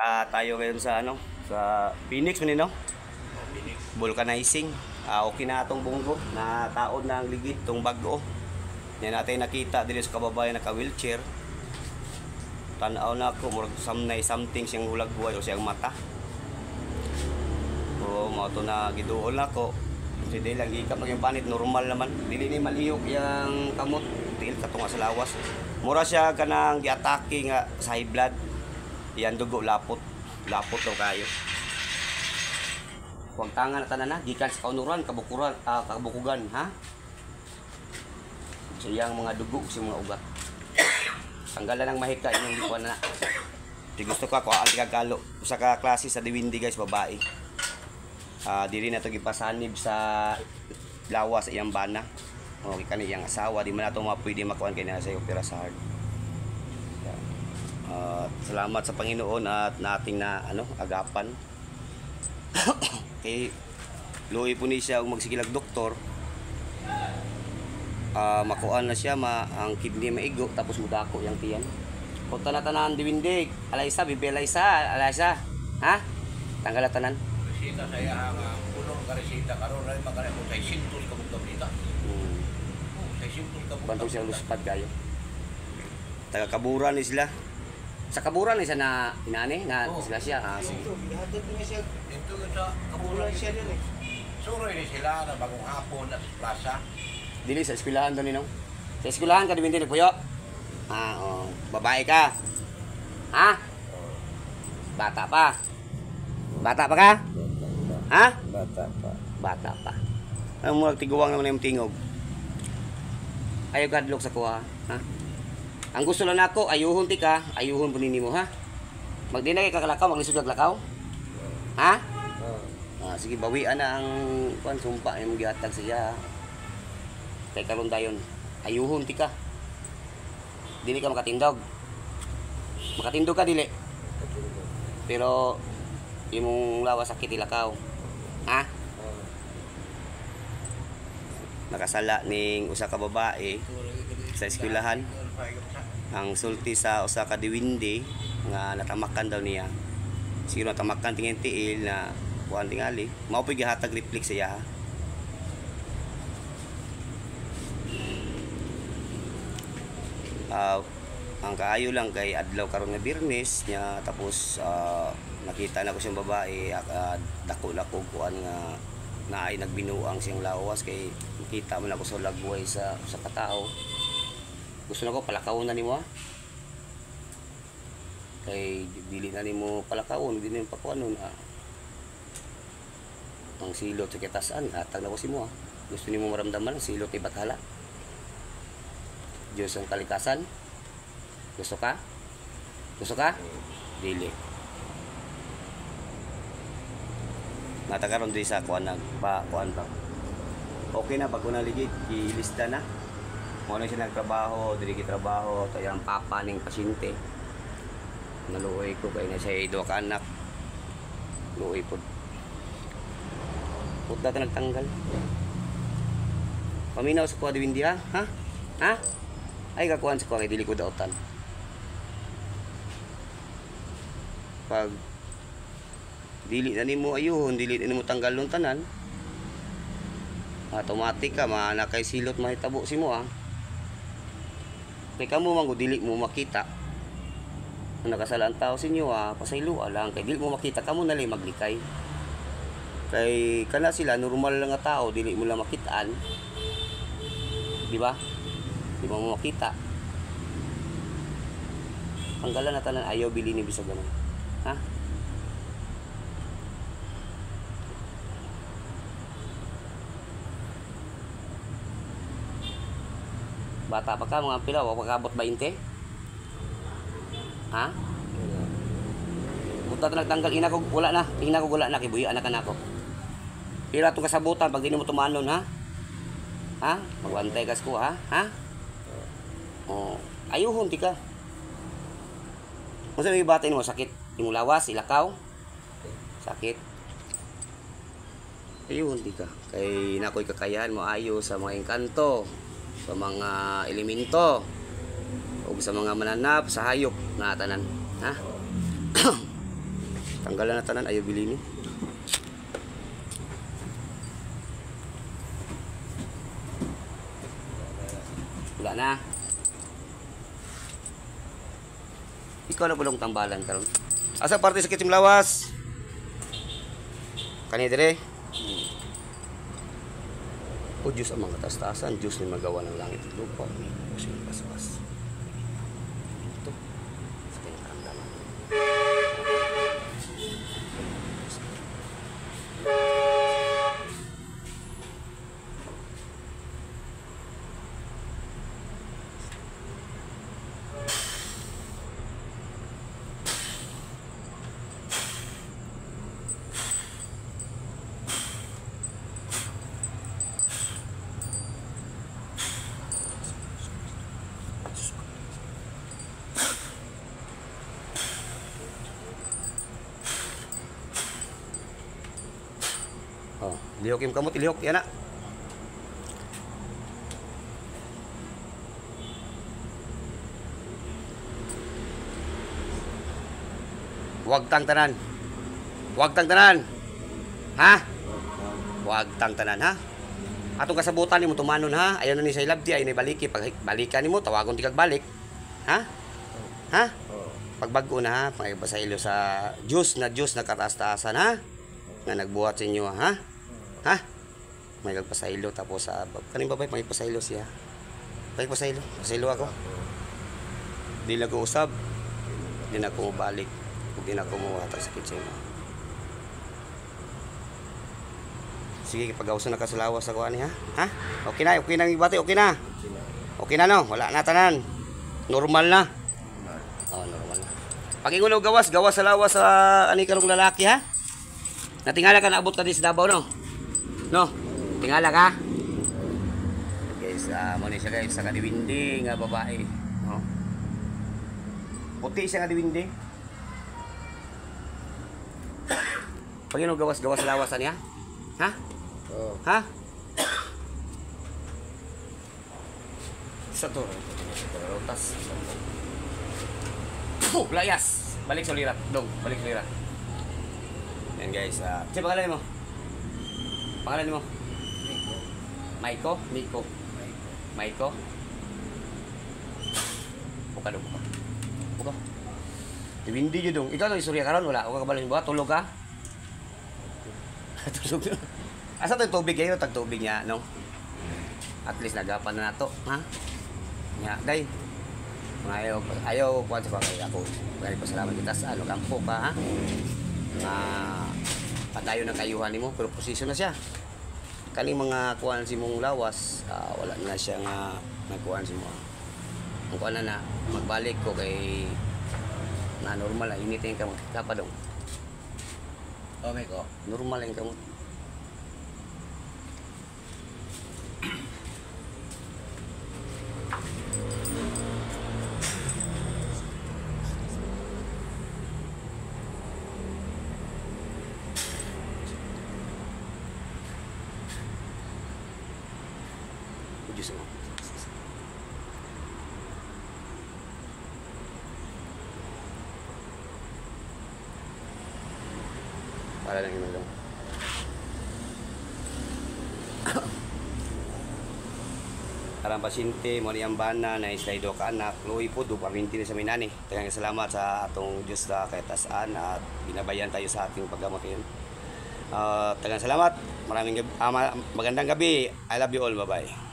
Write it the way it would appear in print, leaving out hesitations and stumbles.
Tayo ngayon sa sa Phoenix man no? Phoenix. Vulcanizing. Okay na atong bunggo na taon na ang ligid tong bag-o. Yan natin nakita dili sa kababayan naka-wheelchair. Tanaw na ako murag something siyang hulag buhay o siyang mata. O mo to na giduol na ko. Kasi dili lang ikap maging panit normal naman. Dili ni maliyok yang kamot tiil katunga sa lawas. Mura siya kanang giatake nga sa high blood. Yan dugo lapot daw kayo. Huwag tangan na tanan na gikan sa kaunuran kabukugan ha. So yang mga dugo sa mga ugat. Tanggalan ng mahika inyong likuan na. Di gusto ko ako ang kagalo sa klase sa Diwindi guys babae. Diri na to gipasanib sa lawas iyang bana. Okay kani iyang asawa di man ato mapwede makuan kay na sa opera sa heart. Salamat sa Panginoon at nating na agapan. Kay luoy po ni siya og magsigilag doktor. Makuan na siya ang kidney maigo tapos mudako yang tiyan. Punta na tanan Diwindig. Alaysa bibi Alaysa. Ha? Tanggal na tanan. Resita saya ang punong ka resita karon ray magana mo 600 ka bugtong dita. 600 ka Bantong siya luspad kayo. Taga Kaburan ni sila. Sa Kaburan ni siya na inani na sila siya. Sige. Gihatod ni siya dito sa Kaburan siya din. Suroy ni sila na bagong hapon at plaza. Dili sa eskwelahan daw ninong. Sa eskwelahan ka Diwindig nagpuyo. Babae ka. Ha? Bata pa. Bata pa ka? Ha? Bata pa. Ang murag tiguwang naman yung tingog. Ayaw gadlok sa kuha. Ha? Ang gusto lang nako ayuhon ti ka, ayuhon po ninyo ha. Magdi na kay kakalakaw, maglisod lakaw. Ha? Sige bawian na ang sumpa yung gihatag siya. Kay karon dayon, ayuhon ti ka. Dili ka makatindog. Makatindog ka dili. Pero imong lawas sakit ilakaw. Ha? Nakasala ning usa ka babae sa eskwelahan. Ang sulti sa usa ka Diwindi nga natamakan daw niya. Siguro natamakan tingin tiil na kuan tingali. Mao po'y gihatag reflex siya. Ang kaayo lang kay adlaw karon nga Biyernes nya tapos nakita na ko siyang babae dako-dako kuan nga naay nagbinuang siyang lawas kay nakita man ako sa lagway sa katao. Gusto na ko palakawon na nimo ha. Kay dili na nimo palakawon dili na pakuanon ang silot sa kitasan atag na ko simo ha. Gusto nimo maramdaman ang silot ni Bathala. Diyos ang kalikasan. Gusto ka? Gusto ka? Dili. Natagaron di sa kuan kuan pa. Okay na pag una ligid ilista na. Mo na siya nagtrabaho, dili gitrabaho, tayo ang papa ning pasyente. Naluoy ko kay na siya duha ka anak. Luoy pod. Puta ta nagtanggal. Paminaw sa kuha Diwindi ha? Ha? Ay kakuan sa kuha kay dili ko daotan. Pag dili na nimo ayuhon, dili na nimo tanggalon tanan. Automatic ka maana kay silot mahitabo si mo ha. Kay kamo man dili mo makita. Ang nakasalaan tao sa inyo pasaylo lang kay dili mo makita kamo na lang maglikay. Kay kana sila normal lang nga tao, dili mo lang makitaan. Di ba? Di mo makita. Tanggalan na tanan ayaw bili ni bisag ganun. Ha? Bata pa ka mga pila, wag makabot 20. Ha? Buta nagtanggal ina ko wala na kibuhi anak nako. Pila tong kasabutan pag di mo tumanon ha? Ha? Magwantay kas ko ha? Ha? Ayuhon ti ka. Unsa may batin mo sakit? Imong lawas, ilakaw. Sakit. Ayuhon ti ka. Kay nakoy kakayahan mo ayo sa mga engkanto, sa mga elemento, o sa mga mananap, sa hayop na tanan. Ha? Tanggalan na tanan, ayaw bilini. Wala na. Ikaw na pulong tambalan karon. Asa parte sa kitsim lawas? Kani dire. O Diyos ang mga taas-taasan, Diyos ni magawa ng langit at lupa. Diyos yung paspas. Ito. Sa kanyang karamdaman. Oh, lihok yung kamot, ilihok, yan na. Huwag tang tanan. Huwag tang tanan. Ha? Huwag tang tanan, ha? Atong kasabutan nimo tumanon, ha? Ayaw na ni sa ilabdi, ayaw ni baliki. Pag balikan nimo, tawagon ti kag balik. Ha? Ha? Pagbago na, ha? Pagpasaylo sa Diyos na kataas-taasan, ha? Na nagbuhat sa inyo, ha? Ha? May nagpasaylo tapos sa kaning babay pagpasaylo siya. Pagpasaylo, pasaylo ako. Di na ko usab. Di na ko balik. Di na ko muwata sa kitchen. Sige, pag-awso na kasulawas ako ani, ha? Ha? Okay na ang ibati, okay na. Okay na no, wala na tanan. Normal na. Oh, normal na. Pag-ingon og gawas sa lawas sa ani karong lalaki, ha? Natingala ka naabot ka di sa Davao, no? No? Tingala ka? Guys, muna siya guys, sa kadiwindi nga babae. No? Puti siya kadiwindi. Pag yun gawas-gawas lawasan niya? Ha? Oh. Ha? Sa to. Rotas. Layas! Balik sa lirat. Dong, balik sa lirat. Yan guys, siya pangalan mo? Pangalan mo? Maiko? Miko? Maiko? Buka dong, buka. Buka. Diwindi yun dong. Ikaw itong istorya karon wala. Huwag ka balong buka. Tulog ka? Tulog na. Asa itong tubig kayo? Tag-tubig niya, no? At least nagapan na nato. Ha? Nga, day. Ayaw kuwan sa pangay ako. Kaya pasalamat kita sa ano, kampo ka, ha? Padayon ng kayuhan nimo pero posisyon na siya. Kaning mga kuan si mong lawas, wala na siya nga nagkuan si mo. Ang kuan na magbalik ko kay na normal lang init yung kamot kapadong. Oh, may ko. Normal yung kamot. Diyos mo. Para lang inulong. Karang pasyente mo niyang bana na islaydo ka anak luwi po do paminti sa minani. Daghang salamat sa atong Dios sa kaytasan at binabayan tayo sa ating paggamot yun. Daghang salamat. Magandang gabi. I love you all. Bye-bye.